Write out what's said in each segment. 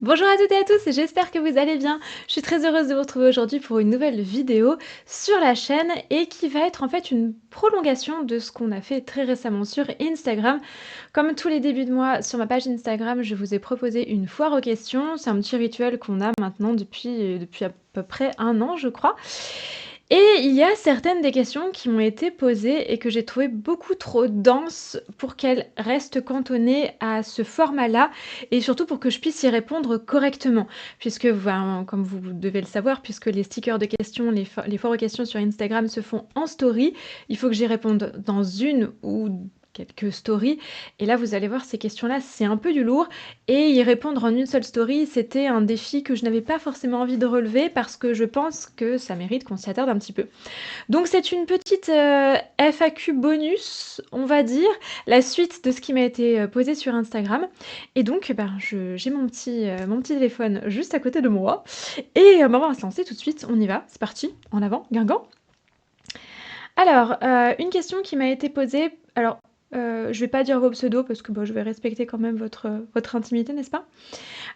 Bonjour à toutes et à tous, j'espère que vous allez bien. Je suis très heureuse de vous retrouver aujourd'hui pour une nouvelle vidéo sur la chaîne et qui va être en fait une prolongation de ce qu'on a fait très récemment sur Instagram. Comme tous les débuts de mois sur ma page Instagram, je vous ai proposé une foire aux questions. C'est un petit rituel qu'on a maintenant depuis à peu près un an, je crois. Et il y a certaines des questions qui m'ont été posées et que j'ai trouvé beaucoup trop denses pour qu'elles restent cantonnées à ce format-là et surtout pour que je puisse y répondre correctement. Puisque, ben, comme vous devez le savoir, puisque les stickers de questions, les foires aux questions sur Instagram se font en story, il faut que j'y réponde dans une ou quelques stories. Et là, vous allez voir, ces questions-là, c'est un peu du lourd. Et y répondre en une seule story, c'était un défi que je n'avais pas forcément envie de relever parce que je pense que ça mérite qu'on s'y attarde un petit peu. Donc c'est une petite FAQ bonus, on va dire, la suite de ce qui m'a été posé sur Instagram. Et donc, ben, j'ai mon petit téléphone juste à côté de moi. Et ben, on va se lancer tout de suite, on y va, c'est parti, en avant, Guingamp. Alors, une question qui m'a été posée, alors je vais pas dire vos pseudos parce que bon, je vais respecter quand même votre intimité, n'est-ce pas?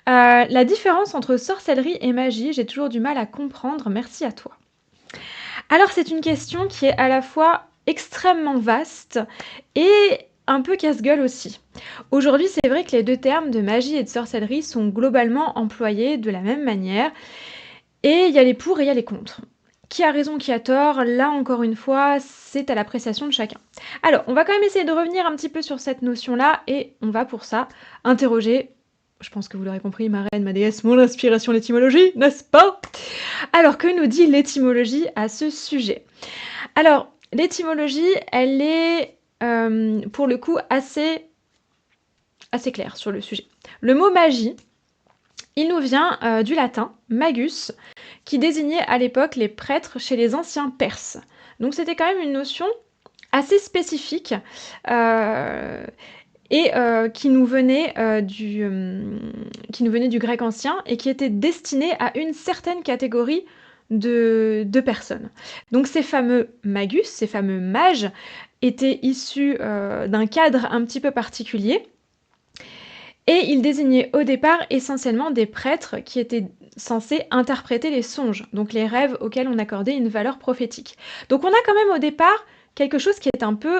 La différence entre sorcellerie et magie, j'ai toujours du mal à comprendre, merci à toi. Alors c'est une question qui est à la fois extrêmement vaste et un peu casse-gueule aussi. Aujourd'hui, c'est vrai que les deux termes de magie et de sorcellerie sont globalement employés de la même manière et il y a les pour et il y a les contre. Qui a raison, qui a tort, là encore une fois, c'est à l'appréciation de chacun. Alors, on va quand même essayer de revenir un petit peu sur cette notion-là et on va pour ça interroger, je pense que vous l'aurez compris, ma reine, ma déesse, mon inspiration, l'étymologie, n'est-ce pas? Alors, que nous dit l'étymologie à ce sujet? Alors, l'étymologie, elle est, pour le coup, assez claire sur le sujet. Le mot magie, il nous vient, du latin magus, qui désignait à l'époque les prêtres chez les anciens Perses. Donc c'était quand même une notion assez spécifique, heu et qui nous venait du grec ancien et qui était destinée à une certaine catégorie de personnes. Donc ces fameux magus, ces fameux mages, étaient issus, d'un cadre un petit peu particulier et ils désignaient au départ essentiellement des prêtres qui étaient censés interpréter les songes, donc les rêves auxquels on accordait une valeur prophétique. Donc on a quand même au départ quelque chose qui est un peu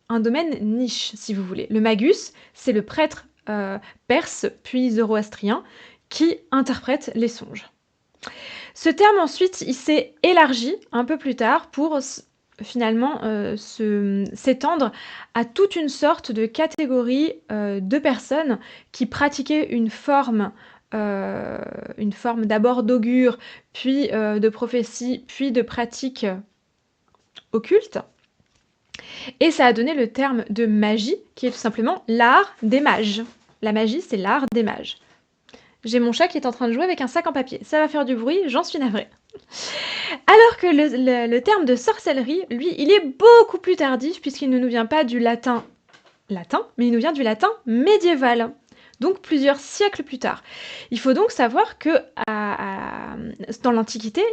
un domaine niche, si vous voulez. Le magus, c'est le prêtre perse, puis zoroastrien, qui interprète les songes. Ce terme ensuite, il s'est élargi un peu plus tard pour finalement s'étendre à toute une sorte de catégorie de personnes qui pratiquaient une forme d'abord d'augure, puis de prophétie, puis de pratique occulte. Et ça a donné le terme de magie, qui est tout simplement l'art des mages. La magie, c'est l'art des mages. J'ai mon chat qui est en train de jouer avec un sac en papier. Ça va faire du bruit, j'en suis navrée. Alors que le terme de sorcellerie, lui, il est beaucoup plus tardif puisqu'il ne nous vient pas du latin, mais il nous vient du latin médiéval, donc plusieurs siècles plus tard. Il faut donc savoir que dans l'Antiquité,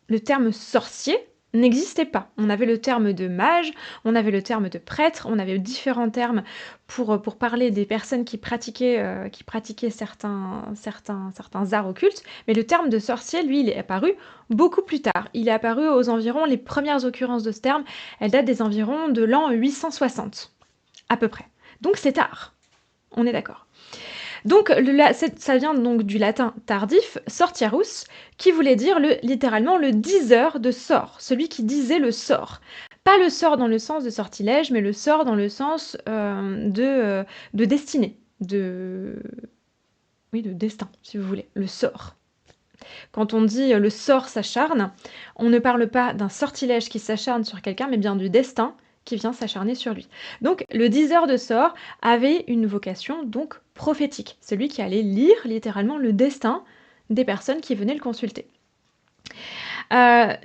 le terme sorcier n'existait pas. On avait le terme de mage, on avait le terme de prêtre, on avait différents termes pour parler des personnes qui pratiquaient certains arts occultes, mais le terme de sorcier, lui, il est apparu beaucoup plus tard. Il est apparu aux environs, les premières occurrences de ce terme, elles datent des environs de l'an 860, à peu près. Donc c'est tard, on est d'accord. Donc ça vient donc du latin tardif, sortiarus, qui voulait dire littéralement le diseur de sort, celui qui disait le sort. Pas le sort dans le sens de sortilège, mais le sort dans le sens de destinée, oui, de destin, si vous voulez, le sort. Quand on dit le sort s'acharne, on ne parle pas d'un sortilège qui s'acharne sur quelqu'un, mais bien du destin qui vient s'acharner sur lui. Donc le diseur de sort avait une vocation donc prophétique, celui qui allait lire littéralement le destin des personnes qui venaient le consulter. Ça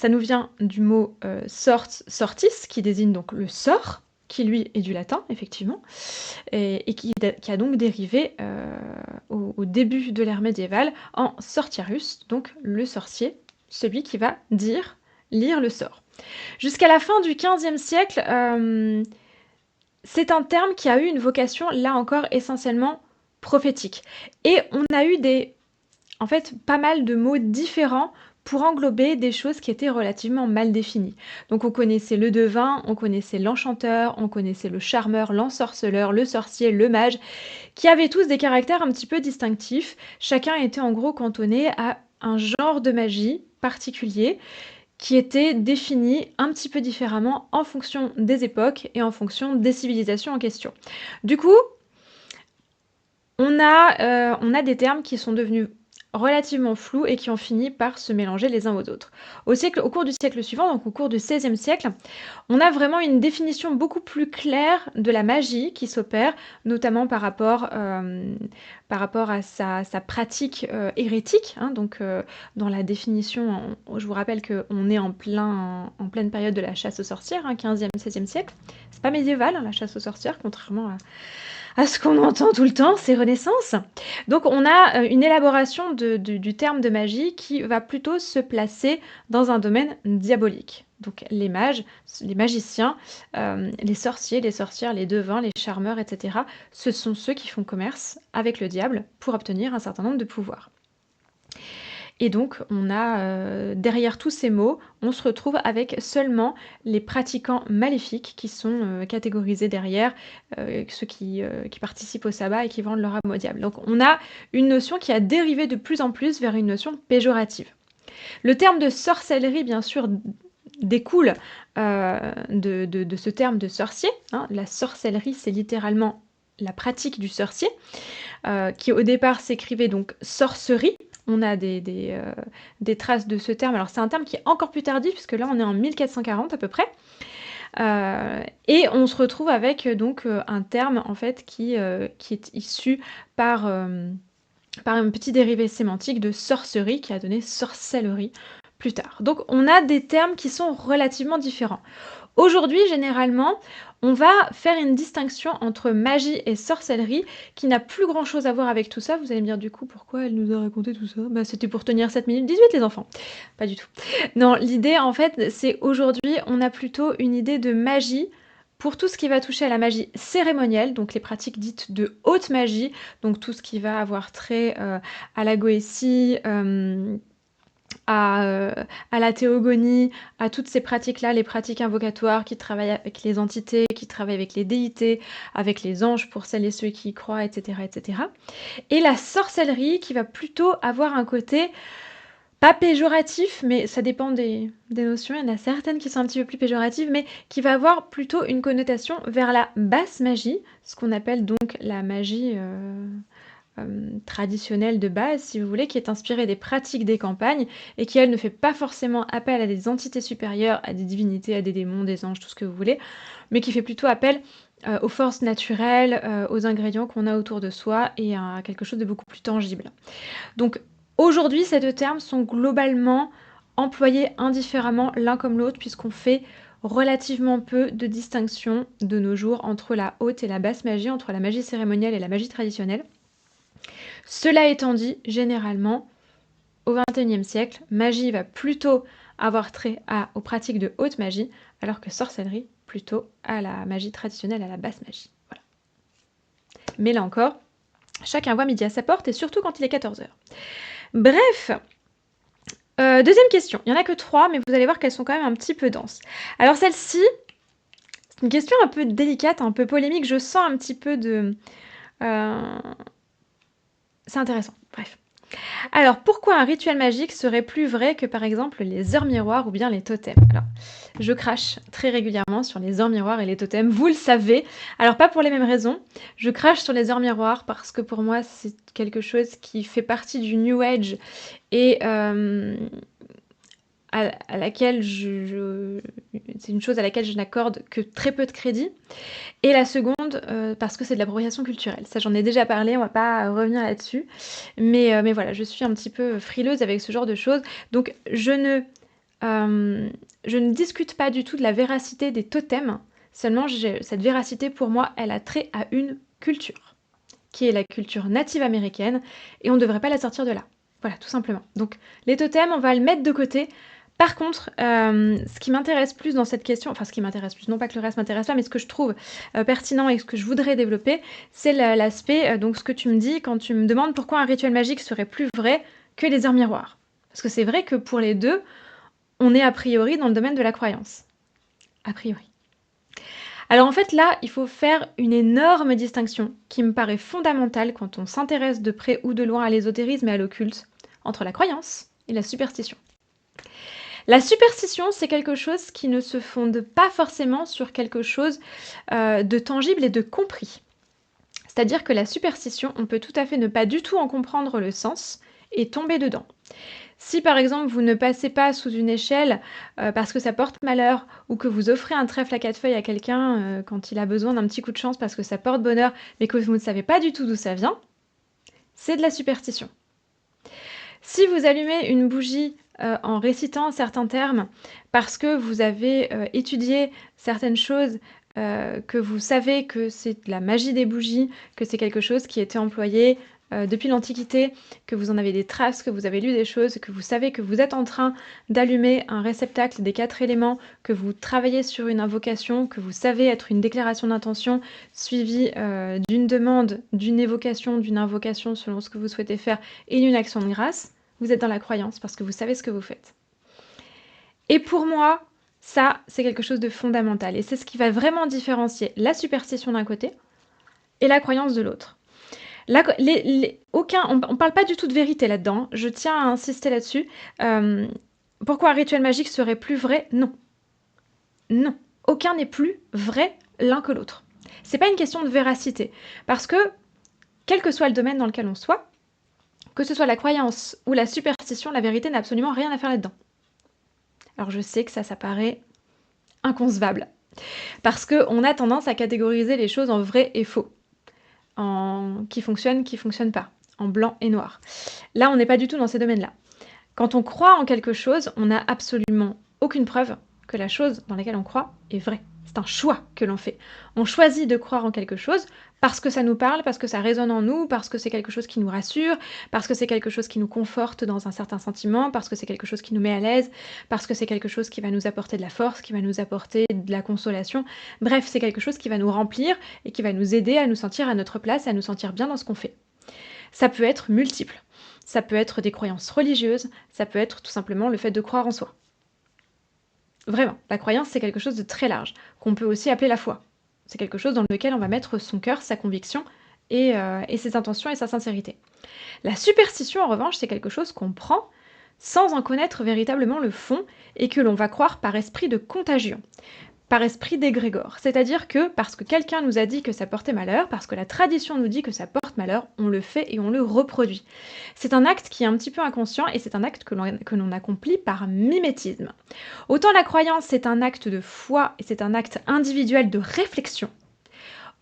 nous vient du mot sortis, qui désigne donc le sort, qui lui est du latin, effectivement, et qui a donc dérivé au début de l'ère médiévale en sortiarus, donc le sorcier, celui qui va lire le sort. Jusqu'à la fin du XVe siècle, c'est un terme qui a eu une vocation, là encore, essentiellement prophétique. Et on a eu en fait, pas mal de mots différents pour englober des choses qui étaient relativement mal définies. Donc on connaissait le devin, on connaissait l'enchanteur, on connaissait le charmeur, l'ensorceleur, le sorcier, le mage, qui avaient tous des caractères un petit peu distinctifs. Chacun était en gros cantonné à un genre de magie particulier qui était défini un petit peu différemment en fonction des époques et en fonction des civilisations en question. Du coup, on a des termes qui sont devenus relativement flous et qui ont fini par se mélanger les uns aux autres. Au cours du siècle suivant, donc au cours du XVIe siècle, on a vraiment une définition beaucoup plus claire de la magie qui s'opère, notamment par rapport à sa pratique hérétique. Hein, donc, dans la définition, je vous rappelle qu'on est en pleine période de la chasse aux sorcières, hein, 15e, 16e siècle. C'est pas médiéval, hein, la chasse aux sorcières, contrairement à ce qu'on entend tout le temps, c'est Renaissance. Donc on a une élaboration du terme de magie qui va plutôt se placer dans un domaine diabolique. Donc les mages, les magiciens, les sorciers, les sorcières, les devins, les charmeurs, etc., ce sont ceux qui font commerce avec le diable pour obtenir un certain nombre de pouvoirs. Et donc, derrière tous ces mots, on se retrouve avec seulement les pratiquants maléfiques qui sont catégorisés derrière, ceux qui participent au sabbat et qui vendent leur âme au diable. Donc, on a une notion qui a dérivé de plus en plus vers une notion péjorative. Le terme de sorcellerie, bien sûr, découle de ce terme de sorcier. Hein. La sorcellerie, c'est littéralement la pratique du sorcier, qui au départ s'écrivait donc sorcerie. On a des traces de ce terme. Alors c'est un terme qui est encore plus tardif, puisque là on est en 1440 à peu près. Et on se retrouve avec donc un terme en fait qui est issu par un petit dérivé sémantique de sorcerie qui a donné sorcellerie plus tard. Donc on a des termes qui sont relativement différents. Aujourd'hui, généralement, on va faire une distinction entre magie et sorcellerie qui n'a plus grand-chose à voir avec tout ça. Vous allez me dire du coup pourquoi elle nous a raconté tout ça? Bah, c'était pour tenir 7 minutes 18 les enfants. Pas du tout. Non, l'idée en fait, c'est aujourd'hui, on a plutôt une idée de magie pour tout ce qui va toucher à la magie cérémonielle, donc les pratiques dites de haute magie, donc tout ce qui va avoir trait à la goétie, à la théogonie, à toutes ces pratiques-là, les pratiques invocatoires qui travaillent avec les entités, qui travaillent avec les déités, avec les anges pour celles et ceux qui y croient, etc., etc. Et la sorcellerie qui va plutôt avoir un côté pas péjoratif, mais ça dépend des notions. Il y en a certaines qui sont un petit peu plus péjoratives, mais qui va avoir plutôt une connotation vers la basse magie, ce qu'on appelle donc la magie traditionnelle de base, si vous voulez, qui est inspirée des pratiques des campagnes et qui, elle, ne fait pas forcément appel à des entités supérieures, à des divinités, à des démons, des anges, tout ce que vous voulez, mais qui fait plutôt appel aux forces naturelles, aux ingrédients qu'on a autour de soi et à quelque chose de beaucoup plus tangible. Donc aujourd'hui, ces deux termes sont globalement employés indifféremment l'un comme l'autre puisqu'on fait relativement peu de distinction de nos jours entre la haute et la basse magie, entre la magie cérémonielle et la magie traditionnelle. Cela étant dit, généralement, au XXIe siècle, magie va plutôt avoir trait aux pratiques de haute magie, alors que sorcellerie plutôt à la magie traditionnelle, à la basse magie. Voilà. Mais là encore, chacun voit midi à sa porte, et surtout quand il est 14h. Bref, deuxième question. Il n'y en a que 3, mais vous allez voir qu'elles sont quand même un petit peu denses. Alors celle-ci, c'est une question un peu délicate, un peu polémique. Je sens un petit peu de... C'est intéressant, bref. Alors, pourquoi un rituel magique serait plus vrai que par exemple les heures miroirs ou bien les totems? Alors, je crache très régulièrement sur les heures miroirs et les totems, vous le savez. Alors, pas pour les mêmes raisons. Je crache sur les heures miroirs parce que pour moi, c'est quelque chose qui fait partie du New Age et à laquelle c'est une chose à laquelle je n'accorde que très peu de crédit. Et la seconde, parce que c'est de l'appropriation culturelle. Ça, j'en ai déjà parlé, on va pas revenir là-dessus. Mais voilà, je suis un petit peu frileuse avec ce genre de choses. Donc je ne discute pas du tout de la véracité des totems. Seulement, cette véracité, pour moi, elle a trait à une culture, qui est la culture native américaine, et on ne devrait pas la sortir de là. Voilà, tout simplement. Donc les totems, on va le mettre de côté, Par contre, ce qui m'intéresse plus dans cette question, enfin ce qui m'intéresse plus, non pas que le reste m'intéresse pas, mais ce que je trouve, pertinent et ce que je voudrais développer, c'est l'aspect, donc ce que tu me dis quand tu me demandes pourquoi un rituel magique serait plus vrai que les heures miroirs. Parce que c'est vrai que pour les 2, on est a priori dans le domaine de la croyance. A priori. Alors en fait là, il faut faire une énorme distinction qui me paraît fondamentale quand on s'intéresse de près ou de loin à l'ésotérisme et à l'occulte, entre la croyance et la superstition. La superstition, c'est quelque chose qui ne se fonde pas forcément sur quelque chose, de tangible et de compris. C'est-à-dire que la superstition, on peut tout à fait ne pas du tout en comprendre le sens et tomber dedans. Si par exemple vous ne passez pas sous une échelle, parce que ça porte malheur ou que vous offrez un trèfle à 4 feuilles à quelqu'un, quand il a besoin d'un petit coup de chance parce que ça porte bonheur, mais que vous ne savez pas du tout d'où ça vient, c'est de la superstition. Si vous allumez une bougie, en récitant certains termes parce que vous avez, étudié certaines choses, que vous savez que c'est de la magie des bougies, que c'est quelque chose qui était employé, depuis l'Antiquité, que vous en avez des traces, que vous avez lu des choses, que vous savez que vous êtes en train d'allumer un réceptacle des 4 éléments, que vous travaillez sur une invocation, que vous savez être une déclaration d'intention suivie, d'une demande, d'une évocation, d'une invocation selon ce que vous souhaitez faire et d'une action de grâce, vous êtes dans la croyance parce que vous savez ce que vous faites. Et pour moi, ça, c'est quelque chose de fondamental et c'est ce qui va vraiment différencier la superstition d'un côté et la croyance de l'autre. On ne parle pas du tout de vérité là-dedans, hein. Je tiens à insister là-dessus. Pourquoi un rituel magique serait plus vrai? Non. Non. Aucun n'est plus vrai l'un que l'autre. C'est pas une question de véracité. Parce que, quel que soit le domaine dans lequel on soit, que ce soit la croyance ou la superstition, la vérité n'a absolument rien à faire là-dedans. Alors je sais que ça paraît inconcevable. Parce qu'on a tendance à catégoriser les choses en vrai et faux. En qui fonctionne pas. En blanc et noir. Là, on n'est pas du tout dans ces domaines-là. Quand on croit en quelque chose, on n'a absolument aucune preuve que la chose dans laquelle on croit est vraie. C'est un choix que l'on fait. On choisit de croire en quelque chose parce que ça nous parle, parce que ça résonne en nous, parce que c'est quelque chose qui nous rassure, parce que c'est quelque chose qui nous conforte dans un certain sentiment, parce que c'est quelque chose qui nous met à l'aise, parce que c'est quelque chose qui va nous apporter de la force, qui va nous apporter de la consolation. Bref, c'est quelque chose qui va nous remplir et qui va nous aider à nous sentir à notre place, à nous sentir bien dans ce qu'on fait. Ça peut être multiple. Ça peut être des croyances religieuses, ça peut être tout simplement le fait de croire en soi. Vraiment, la croyance, c'est quelque chose de très large, qu'on peut aussi appeler la foi. C'est quelque chose dans lequel on va mettre son cœur, sa conviction et ses intentions et sa sincérité. La superstition, en revanche, c'est quelque chose qu'on prend sans en connaître véritablement le fond et que l'on va croire par esprit de contagion, par esprit d'égrégore. C'est-à-dire que parce que quelqu'un nous a dit que ça portait malheur, parce que la tradition nous dit que ça porte malheur, on le fait et on le reproduit. C'est un acte qui est un petit peu inconscient et c'est un acte que l'on accomplit par mimétisme. Autant la croyance, c'est un acte de foi et c'est un acte individuel de réflexion,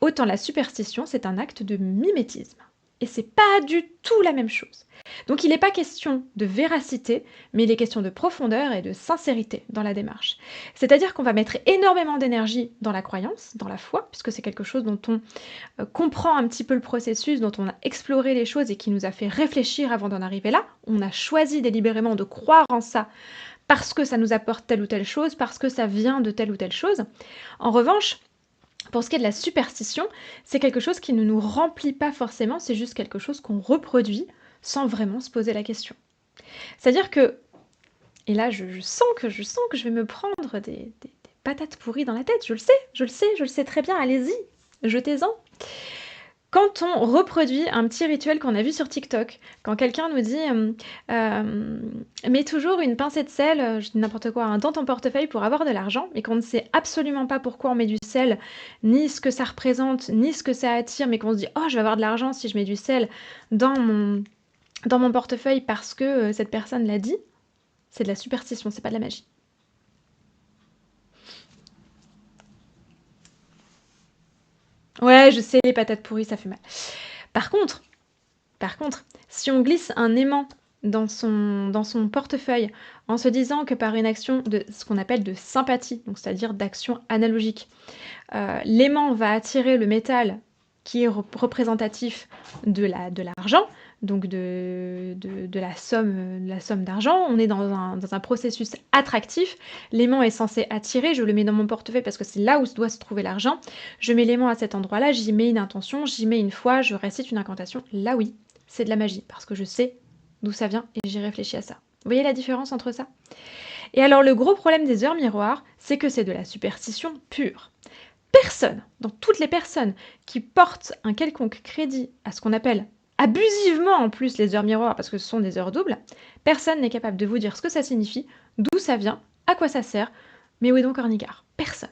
autant la superstition, c'est un acte de mimétisme. Et c'est pas du tout la même chose. Donc il n'est pas question de véracité, mais il est question de profondeur et de sincérité dans la démarche. C'est-à-dire qu'on va mettre énormément d'énergie dans la croyance, dans la foi, puisque c'est quelque chose dont on comprend un petit peu le processus, dont on a exploré les choses et qui nous a fait réfléchir avant d'en arriver là. On a choisi délibérément de croire en ça parce que ça nous apporte telle ou telle chose, parce que ça vient de telle ou telle chose. En revanche, pour ce qui est de la superstition, c'est quelque chose qui ne nous remplit pas forcément, c'est juste quelque chose qu'on reproduit sans vraiment se poser la question. C'est-à-dire que, et là je sens que je vais me prendre des patates pourries dans la tête, je le sais très bien, allez-y, jetez-en. Quand on reproduit un petit rituel qu'on a vu sur TikTok, quand quelqu'un nous dit mets toujours une pincée de sel, je dis n'importe quoi, hein, dans ton portefeuille pour avoir de l'argent, et qu'on ne sait absolument pas pourquoi on met du sel, ni ce que ça représente, ni ce que ça attire, mais qu'on se dit oh, je vais avoir de l'argent si je mets du sel dans mon portefeuille parce que cette personne l'a dit, c'est de la superstition, c'est pas de la magie. Ouais, je sais, les patates pourries, ça fait mal. Par contre, si on glisse un aimant dans son portefeuille en se disant que par une action de ce qu'on appelle de sympathie, donc c'est-à-dire d'action analogique, l'aimant va attirer le métal qui est représentatif de l'argent, donc de la somme d'argent. On est dans un processus attractif. L'aimant est censé attirer. Je le mets dans mon portefeuille parce que c'est là où doit se trouver l'argent. Je mets l'aimant à cet endroit-là, j'y mets une intention, j'y mets une foi, je récite une incantation. Là, oui, c'est de la magie parce que je sais d'où ça vient et j'ai réfléchi à ça. Vous voyez la différence entre ça? Et alors, le gros problème des heures miroirs, c'est que c'est de la superstition pure. Personne, dans toutes les personnes qui portent un quelconque crédit à ce qu'on appelle abusivement en plus les heures miroirs, parce que ce sont des heures doubles, personne n'est capable de vous dire ce que ça signifie, d'où ça vient, à quoi ça sert, mais où est donc Ornigar? Personne.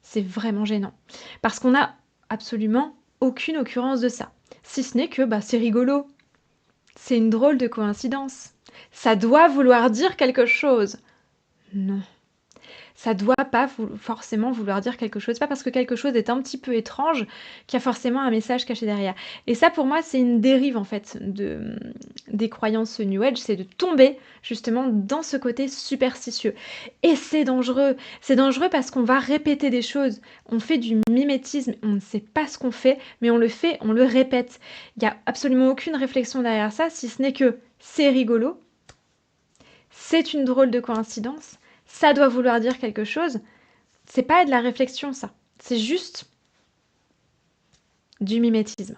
C'est vraiment gênant. Parce qu'on n'a absolument aucune occurrence de ça. Si ce n'est que c'est rigolo. C'est une drôle de coïncidence. Ça doit vouloir dire quelque chose. Non. Ça doit pas forcément vouloir dire quelque chose. C'est pas parce que quelque chose est un petit peu étrange qu'il y a forcément un message caché derrière. Et ça, pour moi, c'est une dérive, en fait, des croyances New Age, c'est de tomber, justement, dans ce côté superstitieux. Et c'est dangereux. C'est dangereux parce qu'on va répéter des choses. On fait du mimétisme, on ne sait pas ce qu'on fait, mais on le fait, on le répète. Il y a absolument aucune réflexion derrière ça, si ce n'est que c'est rigolo, c'est une drôle de coïncidence, ça doit vouloir dire quelque chose. C'est pas de la réflexion, ça. C'est juste du mimétisme.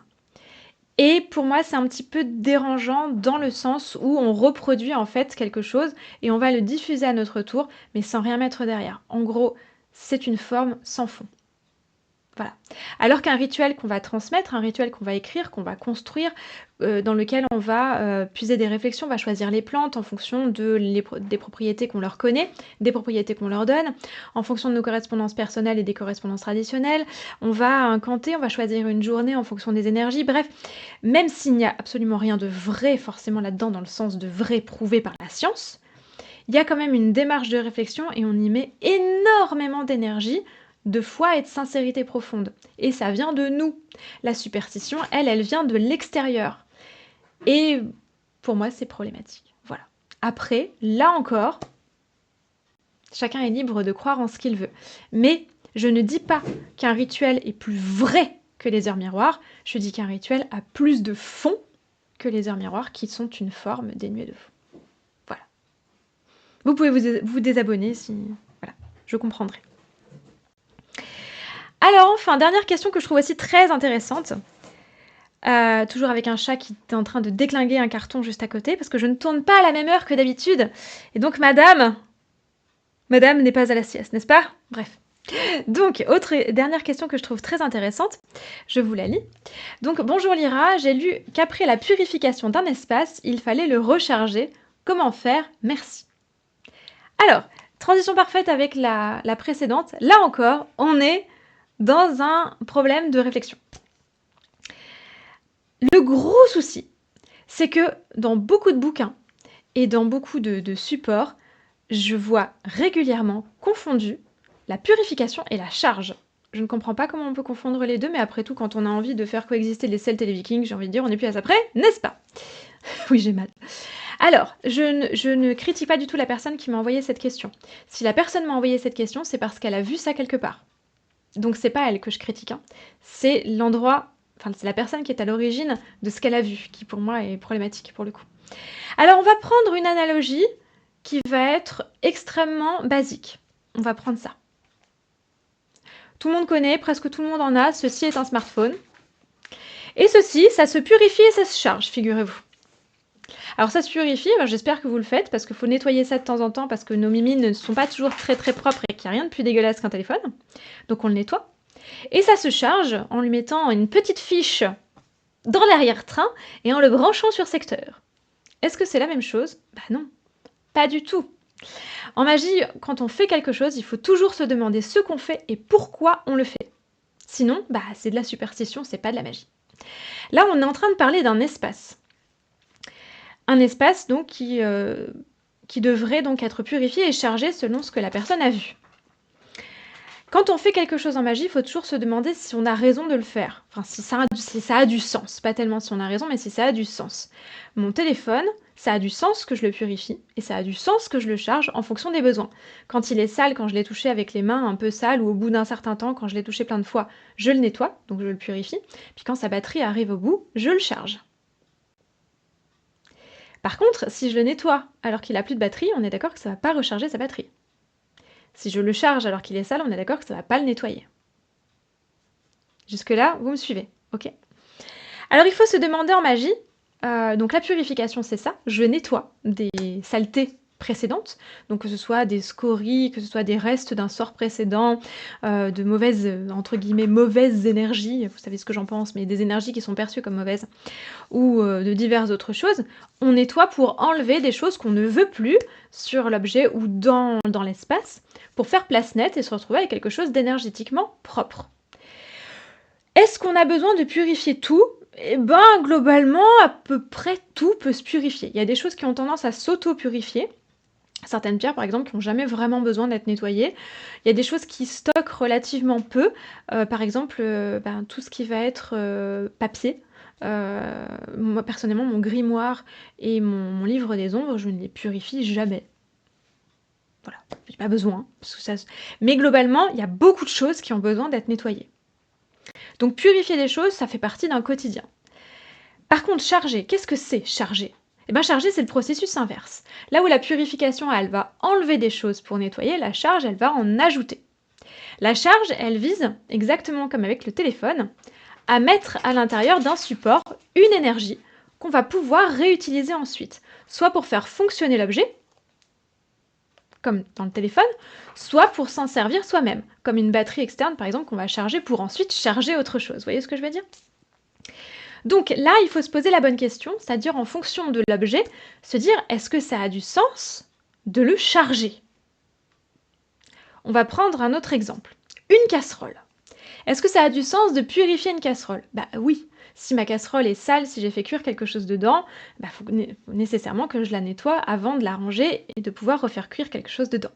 Et pour moi, c'est un petit peu dérangeant dans le sens où on reproduit en fait quelque chose et on va le diffuser à notre tour, mais sans rien mettre derrière. En gros, c'est une forme sans fond. Voilà. Alors qu'un rituel qu'on va transmettre, un rituel qu'on va écrire, qu'on va construire, dans lequel on va puiser des réflexions, on va choisir les plantes en fonction des propriétés qu'on leur connaît, des propriétés qu'on leur donne, en fonction de nos correspondances personnelles et des correspondances traditionnelles. On va incanter, on va choisir une journée en fonction des énergies. Bref, même s'il n'y a absolument rien de vrai forcément là-dedans, dans le sens de vrai prouvé par la science, il y a quand même une démarche de réflexion et on y met énormément d'énergie, de foi et de sincérité profonde. Et ça vient de nous. La superstition, elle vient de l'extérieur. Et pour moi, c'est problématique. Voilà. Après, là encore, chacun est libre de croire en ce qu'il veut. Mais je ne dis pas qu'un rituel est plus vrai que les heures miroirs. Je dis qu'un rituel a plus de fond que les heures miroirs, qui sont une forme dénuée de fond. Voilà. Vous pouvez vous désabonner si... Voilà, je comprendrai. Alors enfin, dernière question que je trouve aussi très intéressante. Toujours avec un chat qui est en train de déclinguer un carton juste à côté, parce que je ne tourne pas à la même heure que d'habitude. Et donc madame n'est pas à la sieste, n'est-ce pas? Bref. Donc, dernière question que je trouve très intéressante, je vous la lis. Donc, bonjour Lyra, j'ai lu qu'après la purification d'un espace, il fallait le recharger. Comment faire? Merci. Alors, transition parfaite avec la précédente. Là encore, on est dans un problème de réflexion. Le gros souci, c'est que dans beaucoup de bouquins et dans beaucoup de supports, je vois régulièrement confondu la purification et la charge. Je ne comprends pas comment on peut confondre les deux, mais après tout, quand on a envie de faire coexister les Celtes et les Vikings, j'ai envie de dire, on n'est plus à ça près, n'est-ce pas? Oui, j'ai mal. Alors, je ne critique pas du tout la personne qui m'a envoyé cette question. Si la personne m'a envoyé cette question, c'est parce qu'elle a vu ça quelque part. Donc c'est pas elle que je critique, hein. C'est l'endroit, enfin c'est la personne qui est à l'origine de ce qu'elle a vu, qui pour moi est problématique pour le coup. Alors on va prendre une analogie qui va être extrêmement basique. On va prendre ça. Tout le monde connaît, presque tout le monde en a, ceci est un smartphone. Et ceci, ça se purifie et ça se charge, figurez-vous. Alors ça se purifie, j'espère que vous le faites, parce qu'il faut nettoyer ça de temps en temps, parce que nos mimines ne sont pas toujours très très propres et qu'il n'y a rien de plus dégueulasse qu'un téléphone. Donc on le nettoie. Et ça se charge en lui mettant une petite fiche dans l'arrière-train et en le branchant sur secteur. Est-ce que c'est la même chose? Bah non, pas du tout. En magie, quand on fait quelque chose, il faut toujours se demander ce qu'on fait et pourquoi on le fait. Sinon, c'est de la superstition, c'est pas de la magie. Là, on est en train de parler d'un espace. Un espace donc qui devrait donc être purifié et chargé selon ce que la personne a vu. Quand on fait quelque chose en magie, il faut toujours se demander si on a raison de le faire. Enfin, si ça a du sens. Pas tellement si on a raison, mais si ça a du sens. Mon téléphone, ça a du sens que je le purifie, et ça a du sens que je le charge en fonction des besoins. Quand il est sale, quand je l'ai touché avec les mains un peu sales, ou au bout d'un certain temps, quand je l'ai touché plein de fois, je le nettoie, donc je le purifie. Puis quand sa batterie arrive au bout, je le charge. Par contre, si je le nettoie alors qu'il a plus de batterie, on est d'accord que ça va pas recharger sa batterie. Si je le charge alors qu'il est sale, on est d'accord que ça va pas le nettoyer. Jusque-là, vous me suivez, OK? Alors il faut se demander en magie, donc la purification c'est ça, je nettoie des saletés précédentes, donc que ce soit des scories, que ce soit des restes d'un sort précédent, de mauvaises, entre guillemets «mauvaises énergies», vous savez ce que j'en pense, mais des énergies qui sont perçues comme mauvaises ou, de diverses autres choses. On nettoie pour enlever des choses qu'on ne veut plus sur l'objet ou dans l'espace, pour faire place nette et se retrouver avec quelque chose d'énergétiquement propre. Est-ce qu'on a besoin de purifier tout? Eh ben, globalement, à peu près tout peut se purifier. Il y a des choses qui ont tendance à s'auto-purifier. Certaines pierres, par exemple, qui n'ont jamais vraiment besoin d'être nettoyées. Il y a des choses qui stockent relativement peu. Par exemple, ben, tout ce qui va être papier. Moi, personnellement, mon grimoire et mon livre des ombres, je ne les purifie jamais. Voilà, j'ai pas besoin. Parce que mais globalement, il y a beaucoup de choses qui ont besoin d'être nettoyées. Donc purifier des choses, ça fait partie d'un quotidien. Par contre, charger, qu'est-ce que c'est charger? Eh bien charger, c'est le processus inverse. Là où la purification, elle va enlever des choses pour nettoyer, la charge, elle va en ajouter. La charge, elle vise, exactement comme avec le téléphone, à mettre à l'intérieur d'un support une énergie qu'on va pouvoir réutiliser ensuite, soit pour faire fonctionner l'objet, comme dans le téléphone, soit pour s'en servir soi-même, comme une batterie externe par exemple qu'on va charger pour ensuite charger autre chose. Vous voyez ce que je veux dire? Donc là, il faut se poser la bonne question, c'est-à-dire en fonction de l'objet, se dire est-ce que ça a du sens de le charger? On va prendre un autre exemple. Une casserole. Est-ce que ça a du sens de purifier une casserole? Bah oui. Si ma casserole est sale, si j'ai fait cuire quelque chose dedans, bah faut nécessairement que je la nettoie avant de la ranger et de pouvoir refaire cuire quelque chose dedans.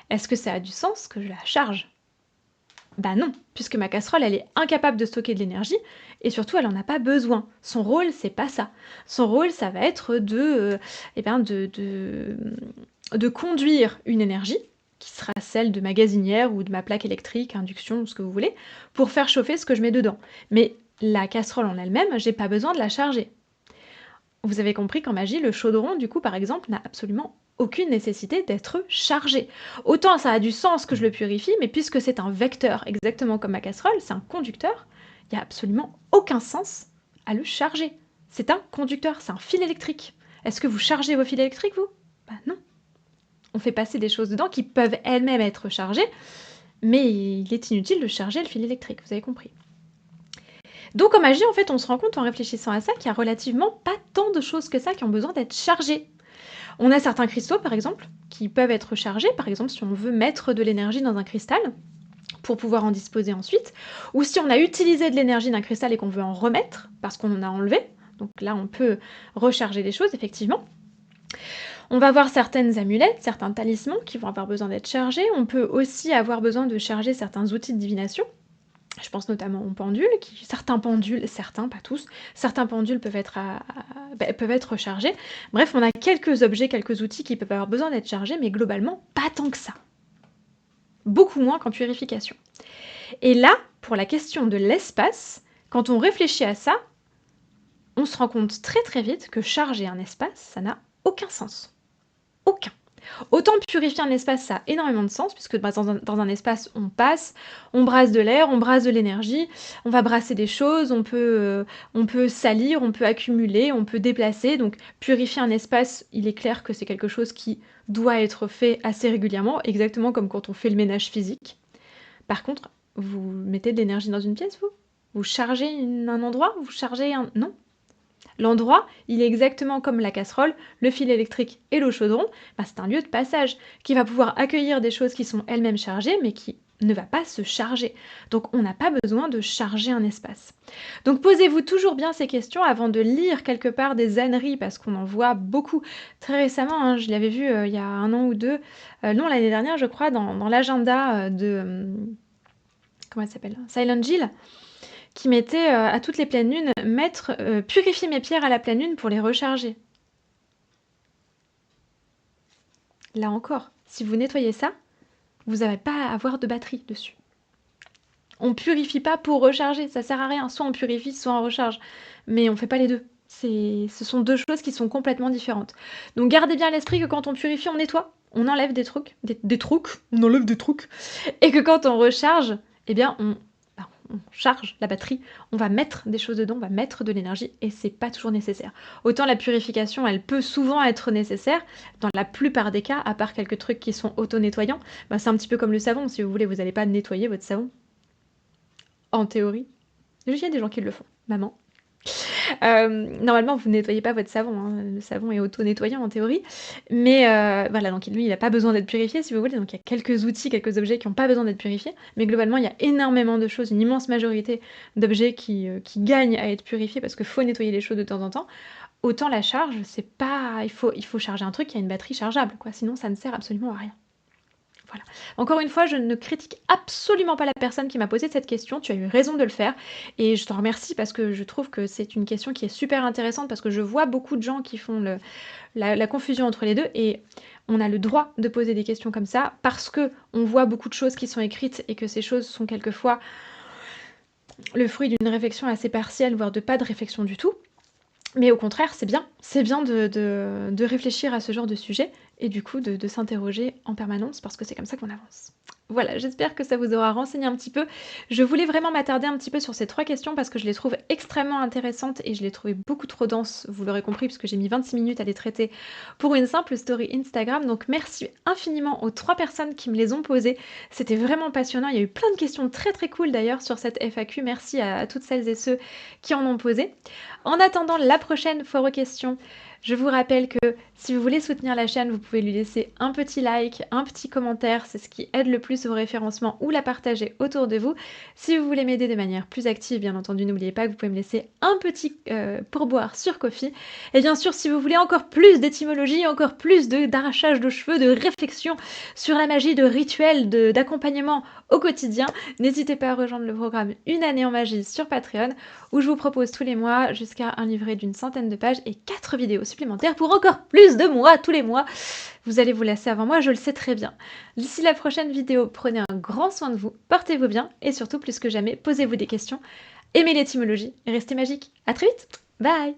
Est-ce que ça a du sens que je la charge? Bah non, puisque ma casserole, elle est incapable de stocker de l'énergie et surtout, elle en a pas besoin. Son rôle, c'est pas ça. Son rôle, ça va être eh ben de conduire une énergie qui sera celle de ma gazinière ou de ma plaque électrique, induction, ce que vous voulez, pour faire chauffer ce que je mets dedans. Mais la casserole en elle-même, j'ai pas besoin de la charger. Vous avez compris qu'en magie, le chaudron, du coup, par exemple, n'a absolument aucune nécessité d'être chargé. Autant ça a du sens que je le purifie, mais puisque c'est un vecteur, exactement comme ma casserole, c'est un conducteur, il n'y a absolument aucun sens à le charger. C'est un conducteur, c'est un fil électrique. Est-ce que vous chargez vos fils électriques, vous? Bah non. On fait passer des choses dedans qui peuvent elles-mêmes être chargées, mais il est inutile de charger le fil électrique, vous avez compris. Donc en magie, en fait, on se rend compte en réfléchissant à ça qu'il y a relativement pas tant de choses que ça qui ont besoin d'être chargées. On a certains cristaux, par exemple, qui peuvent être chargés, par exemple si on veut mettre de l'énergie dans un cristal, pour pouvoir en disposer ensuite, ou si on a utilisé de l'énergie d'un cristal et qu'on veut en remettre, parce qu'on en a enlevé, donc là on peut recharger les choses, effectivement. On va voir certaines amulettes, certains talismans qui vont avoir besoin d'être chargés, on peut aussi avoir besoin de charger certains outils de divination. Je pense notamment aux pendules, certains pendules, certains, pas tous, certains pendules peuvent être, peuvent être rechargés. Bref, on a quelques objets, quelques outils qui peuvent avoir besoin d'être chargés, mais globalement, pas tant que ça. Beaucoup moins qu'en purification. Et là, pour la question de l'espace, quand on réfléchit à ça, on se rend compte très très vite que charger un espace, ça n'a aucun sens. Aucun. Autant purifier un espace, ça a énormément de sens, puisque dans un espace, on passe, on brasse de l'air, on brasse de l'énergie, on va brasser des choses, on peut salir, on peut accumuler, on peut déplacer. Donc purifier un espace, il est clair que c'est quelque chose qui doit être fait assez régulièrement, exactement comme quand on fait le ménage physique. Par contre, vous mettez de l'énergie dans une pièce, vous? Vous chargez un endroit? Vous chargez un... Non. L'endroit, il est exactement comme la casserole, le fil électrique et le chaudron, bah, c'est un lieu de passage qui va pouvoir accueillir des choses qui sont elles-mêmes chargées, mais qui ne va pas se charger. Donc on n'a pas besoin de charger un espace. Donc posez-vous toujours bien ces questions avant de lire quelque part des âneries, parce qu'on en voit beaucoup. Très récemment, hein, je l'avais vu il y a 1 an ou 2, non l'année dernière je crois, dans l'agenda de... comment elle s'appelle? Silent Jill, qui mettait à toutes les pleines lunes, purifier mes pierres à la pleine lune pour les recharger. Là encore, si vous nettoyez ça, vous n'avez pas à avoir de batterie dessus. On purifie pas pour recharger, ça sert à rien. Soit on purifie, soit on recharge. Mais on fait pas les deux. Ce sont 2 choses qui sont complètement différentes. Donc gardez bien à l'esprit que quand on purifie, on nettoie, on enlève des troucs, on enlève des trucs et que quand on recharge, eh bien on charge la batterie, on va mettre des choses dedans, on va mettre de l'énergie et c'est pas toujours nécessaire. Autant la purification, elle peut souvent être nécessaire, dans la plupart des cas, à part quelques trucs qui sont auto-nettoyants, bah, c'est un petit peu comme le savon, si vous voulez, vous allez pas nettoyer votre savon, en théorie. Il y a des gens qui le font. Maman. Normalement, vous nettoyez pas votre savon, hein, le savon est auto-nettoyant en théorie, mais voilà, donc lui, il a pas besoin d'être purifié si vous voulez, donc il y a quelques outils, quelques objets qui ont pas besoin d'être purifiés, mais globalement, il y a énormément de choses, une immense majorité d'objets qui gagnent à être purifiés parce qu'il faut nettoyer les choses de temps en temps. Autant la charge, c'est pas il faut charger un truc qui a une batterie chargeable, quoi, sinon ça ne sert absolument à rien. Voilà. Encore une fois, je ne critique absolument pas la personne qui m'a posé cette question. Tu as eu raison de le faire et je t'en remercie parce que je trouve que c'est une question qui est super intéressante parce que je vois beaucoup de gens qui font la confusion entre les deux et on a le droit de poser des questions comme ça parce que on voit beaucoup de choses qui sont écrites et que ces choses sont quelquefois le fruit d'une réflexion assez partielle, voire de pas de réflexion du tout. Mais au contraire, c'est bien de réfléchir à ce genre de sujet et du coup de s'interroger en permanence parce que c'est comme ça qu'on avance. Voilà, j'espère que ça vous aura renseigné un petit peu. Je voulais vraiment m'attarder un petit peu sur ces 3 questions parce que je les trouve extrêmement intéressantes et je les trouvais beaucoup trop denses, vous l'aurez compris, puisque j'ai mis 26 minutes à les traiter pour une simple story Instagram. Donc merci infiniment aux 3 personnes qui me les ont posées. C'était vraiment passionnant. Il y a eu plein de questions très très cool d'ailleurs sur cette FAQ. Merci à toutes celles et ceux qui en ont posé. En attendant la prochaine foire aux questions, je vous rappelle que si vous voulez soutenir la chaîne, vous pouvez lui laisser un petit like, un petit commentaire, c'est ce qui aide le plus au référencement ou la partager autour de vous. Si vous voulez m'aider de manière plus active, bien entendu, n'oubliez pas que vous pouvez me laisser un petit pourboire sur Ko-fi. Et bien sûr, si vous voulez encore plus d'étymologie, encore plus d'arrachage de cheveux, de réflexion sur la magie, de rituels, d'accompagnement au quotidien, n'hésitez pas à rejoindre le programme Une année en magie sur Patreon où je vous propose tous les mois jusqu'à un livret d'une centaine de pages et 4 vidéos supplémentaires pour encore plus de mois tous les mois. Vous allez vous lasser avant moi, je le sais très bien. D'ici la prochaine vidéo, prenez un grand soin de vous, portez-vous bien et surtout plus que jamais, posez-vous des questions, aimez l'étymologie et restez magique. À très vite. Bye.